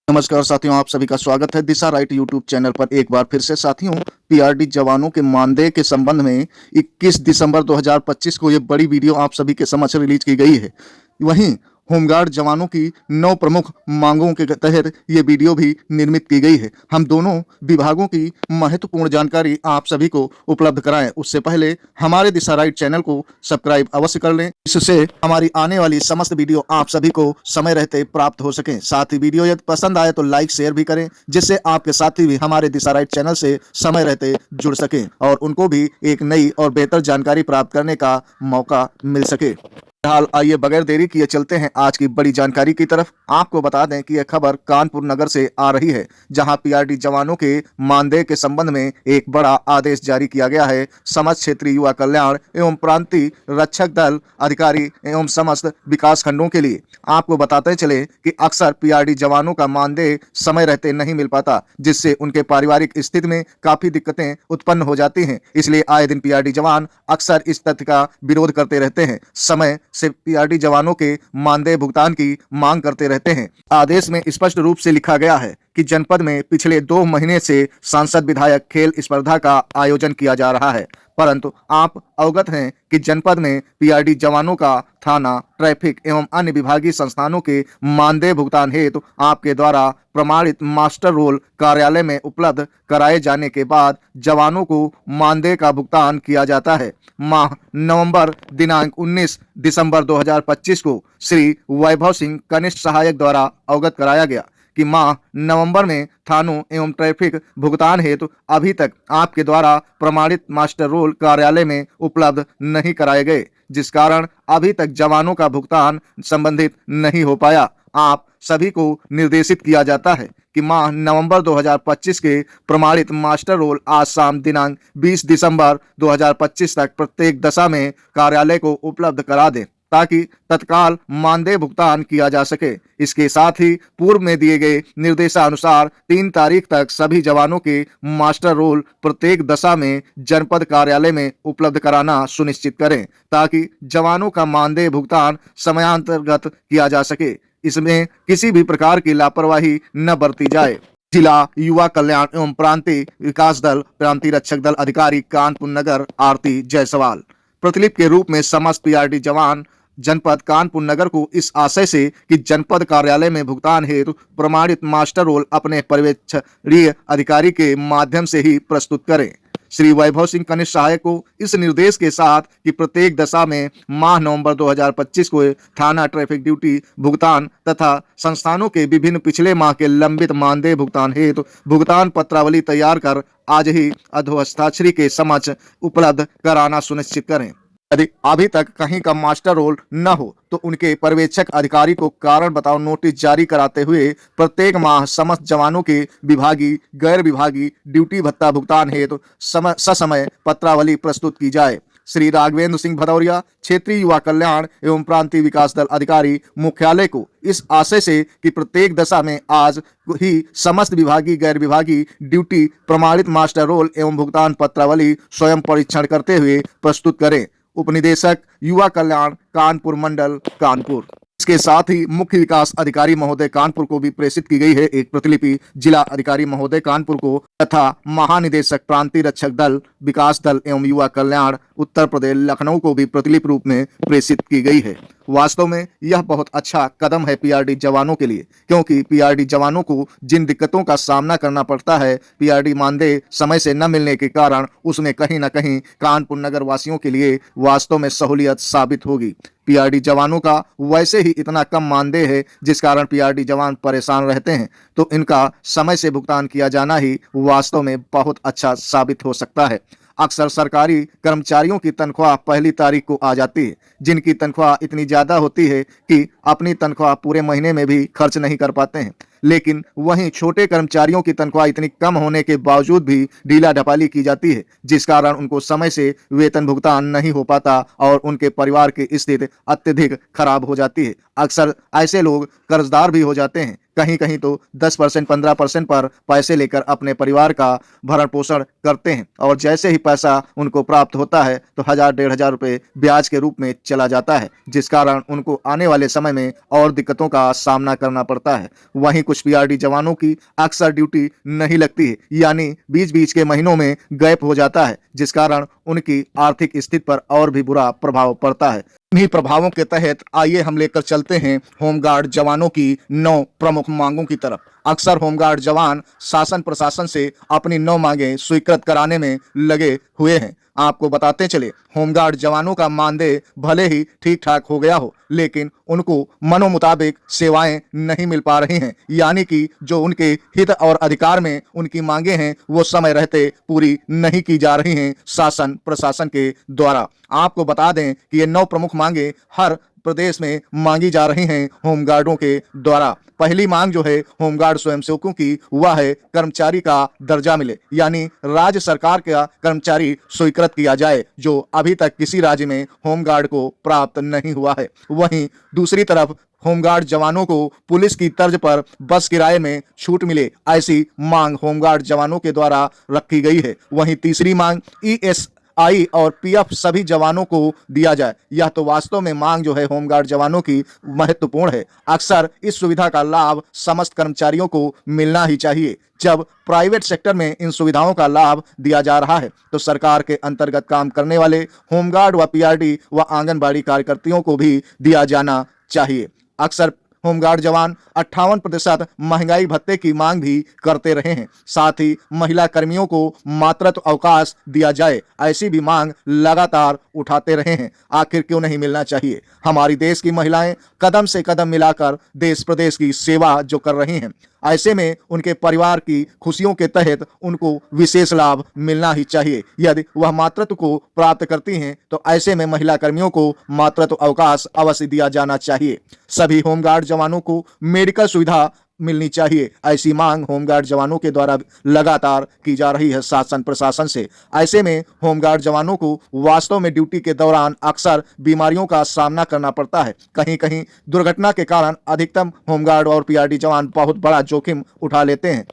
नमस्कार साथियों, आप सभी का स्वागत है दिशा राइट यूट्यूब चैनल पर। एक बार फिर से साथियों, पीआरडी जवानों के मानदेय के संबंध में 21 दिसंबर 2025 को ये बड़ी वीडियो आप सभी के समक्ष रिलीज की गई है। वहीं होमगार्ड जवानों की 9 प्रमुख मांगों के तहत ये वीडियो भी निर्मित की गई है। हम दोनों विभागों की महत्वपूर्ण जानकारी आप सभी को उपलब्ध कराएं, उससे पहले हमारे दिशा राइट चैनल को सब्सक्राइब अवश्य कर लें, इससे हमारी आने वाली समस्त वीडियो आप सभी को समय रहते प्राप्त हो सकें। साथ ही वीडियो यदि पसंद आए तो लाइक शेयर भी करें, जिससे आपके साथी भी हमारे दिशा राइट चैनल से समय रहते जुड़ सकें और उनको भी एक नई और बेहतर जानकारी प्राप्त करने का मौका मिल सके। फिलहाल आइए बगैर देरी किए चलते हैं आज की बड़ी जानकारी की तरफ। आपको बता दें कि यह खबर कानपुर नगर से आ रही है, जहां पीआरडी जवानों के मानदेय के संबंध में एक बड़ा आदेश जारी किया गया है। समस्त क्षेत्रीय युवा कल्याण एवं प्रांतीय रक्षक दल अधिकारी एवं समस्त विकास खंडों के लिए आपको बताते चले कि अक्सर पीआरडी जवानों का मानदेय समय रहते नहीं मिल पाता, जिससे उनके पारिवारिक स्थिति में काफी दिक्कतें उत्पन्न हो जाती हैं। इसलिए आए दिन पीआरडी जवान अक्सर इस तथ्य का विरोध करते रहते हैं, समय से पीआरडी जवानों के मानदेय भुगतान की मांग करते रहते हैं। आदेश में स्पष्ट रूप से लिखा गया है कि जनपद में पिछले 2 महीने से सांसद विधायक खेल स्पर्धा का आयोजन किया जा रहा है, परंतु आप अवगत हैं कि जनपद में पीआरडी जवानों का थाना, ट्रैफिक एवं अन्य विभागीय संस्थानों के मानदेय भुगतान हेतु आपके द्वारा प्रमाणित मास्टर रोल कार्यालय में उपलब्ध कराए जाने के बाद जवानों को मानदेय का भुगतान किया जाता है। माह नवंबर दिनांक 19 दिसंबर 2025 को श्री वैभव सिंह कनिष्ठ सहायक द्वारा अवगत कराया गया कि माह नवंबर में थानों एवं ट्रैफिक भुगतान हेतु अभी तक आपके द्वारा प्रमाणित मास्टर रोल कार्यालय में उपलब्ध नहीं कराए गए, जिस कारण अभी तक जवानों का भुगतान संबंधित नहीं हो पाया। आप सभी को निर्देशित किया जाता है कि माह नवंबर 2025 के प्रमाणित मास्टर रोल आज शाम दिनांक 20 दिसंबर 2025 तक प्रत्येक दशा में कार्यालय को उपलब्ध करा दें, ताकि तत्काल मानदेय भुगतान किया जा सके। इसके साथ ही पूर्व में दिए गए निर्देशानुसार 3 तारीख तक सभी जवानों के मास्टर रोल प्रत्येक दशा में जनपद कार्यालय में उपलब्ध कराना सुनिश्चित करें, ताकि जवानों का मानदेय भुगतान समयांतर्गत किया जा सके। इसमें किसी भी प्रकार की लापरवाही न बरती जाए। जिला युवा कल्याण एवं प्रांतीय विकास दल प्रांतीय रक्षक दल अधिकारी कानपुर नगर आरती जायसवाल। प्रतिलिपि के रूप में समस्त पीआरडी जवान जनपद कानपुर नगर को इस आशय से कि जनपद कार्यालय में भुगतान हेतु प्रमाणित मास्टर रोल अपने पर्यवेक्षणीय अधिकारी के माध्यम से ही प्रस्तुत करें। श्री वैभव सिंह कनिष्ठ सहायक को इस निर्देश के साथ कि प्रत्येक दशा में माह नवंबर 2025 को थाना ट्रैफिक ड्यूटी भुगतान तथा संस्थानों के विभिन्न पिछले माह के लंबित मानदेय भुगतान हेतु भुगतान पत्रावली तैयार कर आज ही अधोहस्ताक्षरी के समक्ष उपलब्ध कराना सुनिश्चित करें। यदि अभी तक कहीं का मास्टर रोल न हो तो उनके पर्यवेक्षक अधिकारी को कारण बताओ नोटिस जारी कराते हुए प्रत्येक माह समस्त जवानों के विभागीय गैर विभागीय ड्यूटी भत्ता भुगतान हेतु ससमय पत्रावली प्रस्तुत की जाए। श्री राघवेंद्र सिंह भदौरिया, क्षेत्रीय युवा कल्याण एवं प्रांतीय विकास दल अधिकारी मुख्यालय को इस आशय से कि प्रत्येक दशा में आज ही समस्त विभागीय गैर विभागीय ड्यूटी प्रमाणित मास्टर रोल एवं भुगतान पत्रावली स्वयं परीक्षण करते हुए प्रस्तुत करें। उपनिदेशक युवा कल्याण कानपुर मंडल कानपुर। इसके साथ ही मुख्य विकास अधिकारी महोदय कानपुर को भी प्रेषित की गई है एक प्रतिलिपि जिला अधिकारी महोदय कानपुर को तथा महानिदेशक प्रांतीय रक्षक दल विकास दल एवं युवा कल्याण उत्तर प्रदेश लखनऊ को भी प्रतिलिपि रूप में प्रेषित की गई है। वास्तव में यह बहुत अच्छा कदम है पीआरडी जवानों के लिए, क्योंकि पीआरडी जवानों को जिन दिक्कतों का सामना करना पड़ता है पीआरडी मानदेय समय से न मिलने के कारण, उसमें कहीं न कहीं कानपुर नगर वासियों के लिए वास्तव में सहूलियत साबित होगी। पीआरडी जवानों का वैसे ही इतना कम मानदेय है, जिस कारण पीआरडी जवान परेशान रहते हैं, तो इनका समय से भुगतान किया जाना ही वास्तव में बहुत अच्छा साबित हो सकता है। अक्सर सरकारी कर्मचारियों की तनख्वाह पहली तारीख को आ जाती है, जिनकी तनख्वाह इतनी ज़्यादा होती है कि अपनी तनख्वाह पूरे महीने में भी खर्च नहीं कर पाते हैं। लेकिन वहीं छोटे कर्मचारियों की तनख्वाह इतनी कम होने के बावजूद भी ढीला ढपाली की जाती है, जिस कारण उनको समय से वेतन भुगतान नहीं हो पाता और उनके परिवार की स्थिति अत्यधिक खराब हो जाती है। अक्सर ऐसे लोग कर्जदार भी हो जाते हैं, कहीं कहीं तो 10% 15% पर पैसे लेकर अपने परिवार का भरण पोषण करते हैं और जैसे ही पैसा उनको प्राप्त होता है तो 1000-1500 रुपये ब्याज के रूप में चला जाता है, जिस कारण उनको आने वाले समय में और दिक्कतों का सामना करना पड़ता है। वहीं कुछ पीआरडी जवानों की अक्सर ड्यूटी नहीं लगती है, यानी बीच बीच के महीनों में गैप हो जाता है, जिस कारण उनकी आर्थिक स्थिति पर और भी बुरा प्रभाव पड़ता है। इन्हीं प्रभावों के तहत आइए हम लेकर चलते हैं होमगार्ड जवानों की 9 प्रमुख मांगों की तरफ। अक्सर होमगार्ड जवान शासन प्रशासन से अपनी 9 मांगें स्वीकृत कराने में लगे हुए हैं। आपको बताते चले, होमगार्ड जवानों का मानदेय भले ही ठीक ठाक हो गया हो, लेकिन उनको मनो मुताबिक सेवाएं नहीं मिल पा रही हैं, यानी कि जो उनके हित और अधिकार में उनकी मांगे हैं वो समय रहते पूरी नहीं की जा रही हैं शासन प्रशासन के द्वारा। आपको बता दें कि ये 9 प्रमुख मांगे हर प्रदेश में मांगी जा रही हैं होमगार्डों के द्वारा। पहली मांग जो है होमगार्ड स्वयंसेवकों की, वह है कर्मचारी का दर्जा मिले, यानी राज्य सरकार का कर्मचारी स्वीकृत किया जाए, जो अभी तक किसी राज्य में होमगार्ड को प्राप्त नहीं हुआ है। वहीं दूसरी तरफ होमगार्ड जवानों को पुलिस की तर्ज पर बस किराए में छूट मिले, ऐसी मांग होमगार्ड जवानों के द्वारा रखी गई है। वहीं तीसरी मांग ईएसआई और पीएफ सभी जवानों को दिया जाए। यह तो वास्तव में मांग जो है होमगार्ड जवानों की महत्वपूर्ण है। अक्सर इस सुविधा का लाभ समस्त कर्मचारियों को मिलना ही चाहिए। जब प्राइवेट सेक्टर में इन सुविधाओं का लाभ दिया जा रहा है तो सरकार के अंतर्गत काम करने वाले होमगार्ड व पीआरडी व आंगनबाड़ी कार्यकर्तियों को भी दिया जाना चाहिए। अक्सर होमगार्ड जवान 58% महंगाई भत्ते की मांग भी करते रहे हैं। साथ ही महिला कर्मियों को मातृत्व अवकाश दिया जाए, ऐसी भी मांग लगातार उठाते रहे हैं। आखिर क्यों नहीं मिलना चाहिए? हमारी देश की महिलाएं कदम से कदम मिलाकर देश प्रदेश की सेवा जो कर रही हैं, ऐसे में उनके परिवार की खुशियों के तहत उनको विशेष लाभ मिलना ही चाहिए। यदि वह मातृत्व को प्राप्त करती हैं तो ऐसे में महिला कर्मियों को मातृत्व अवकाश अवश्य दिया जाना चाहिए। सभी होमगार्ड जवानों को मेडिकल सुविधा मिलनी चाहिए, ऐसी मांग होमगार्ड जवानों के द्वारा लगातार की जा रही है शासन प्रशासन से। ऐसे में होमगार्ड जवानों को वास्तव में ड्यूटी के दौरान अक्सर बीमारियों का सामना करना पड़ता है। कहीं कहीं दुर्घटना के कारण अधिकतम होमगार्ड और पीआरडी जवान बहुत बड़ा जोखिम उठा लेते हैं।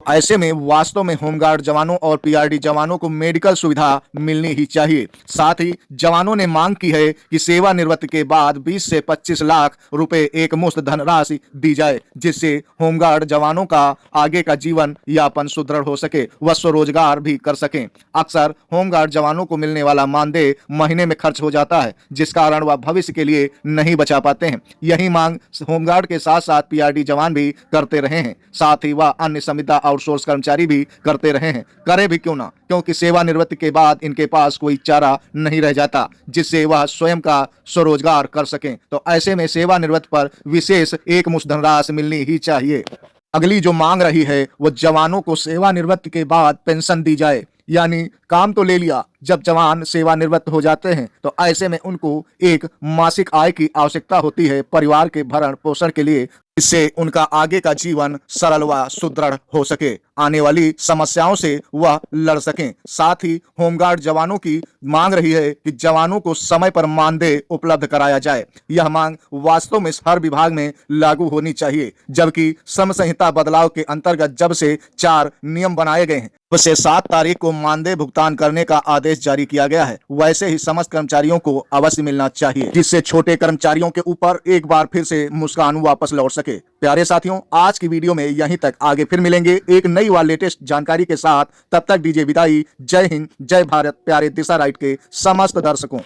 ऐसे में वास्तव में होमगार्ड जवानों और पीआरडी जवानों को मेडिकल सुविधा मिलनी ही चाहिए। साथ ही जवानों ने मांग की है कि सेवानिवृत्ति के बाद 20 से 25 लाख रुपए एक मुश्त धनराशि दी जाए, जिससे होमगार्ड जवानों का आगे का जीवन यापन सुदृढ़ हो सके, वह स्वरोजगार भी कर सकें। अक्सर होमगार्ड जवानों को मिलने वाला मानदेय महीने में खर्च हो जाता है, जिस कारण वह भविष्य के लिए नहीं बचा पाते हैं। यही मांग होमगार्ड के साथ साथ पीआरडी जवान भी करते रहे हैं। साथ ही वह अन्य संविदा आउटसोर्स कर्मचारी भी करते रहे हैं। करे भी क्यों ना, क्योंकि सेवानिवृत्ति के बाद इनके पास कोई चारा नहीं रह जाता जिससे वह स्वयं का स्वरोजगार कर सकें। तो ऐसे में सेवानिवृत्ति पर विशेष एक मुश्त धनराशि मिलनी ही चाहिए। अगली जो मांग रही है वो जवानों को सेवानिवृत्ति के बाद पेंशन दी जाए, यानी काम तो ले लिया, जब जवान सेवानिवृत्त हो जाते हैं तो ऐसे में उनको एक मासिक आय की आवश्यकता होती है परिवार के भरण पोषण के लिए, इससे उनका आगे का जीवन सरल व सुदृढ़ हो सके, आने वाली समस्याओं से वह लड़ सकें। साथ ही होमगार्ड जवानों की मांग रही है कि जवानों को समय पर मानदेय उपलब्ध कराया जाए। यह मांग वास्तव में हर विभाग में लागू होनी चाहिए, जबकि श्रम संहिता बदलाव के अंतर्गत जब से 4 नियम बनाए गए हैं उसे 7 तारीख को मानदेय भुगतान करने का आदेश जारी किया गया है। वैसे ही समस्त कर्मचारियों को अवश्य मिलना चाहिए, जिससे छोटे कर्मचारियों के ऊपर एक बार फिर से मुस्कान वापस लौट सके। प्यारे साथियों, आज की वीडियो में यहीं तक। आगे फिर मिलेंगे एक नई व लेटेस्ट जानकारी के साथ। तब तक दीजिए विदाई। जय हिंद, जय भारत। प्यारे दिशा राइट के समस्त दर्शकों।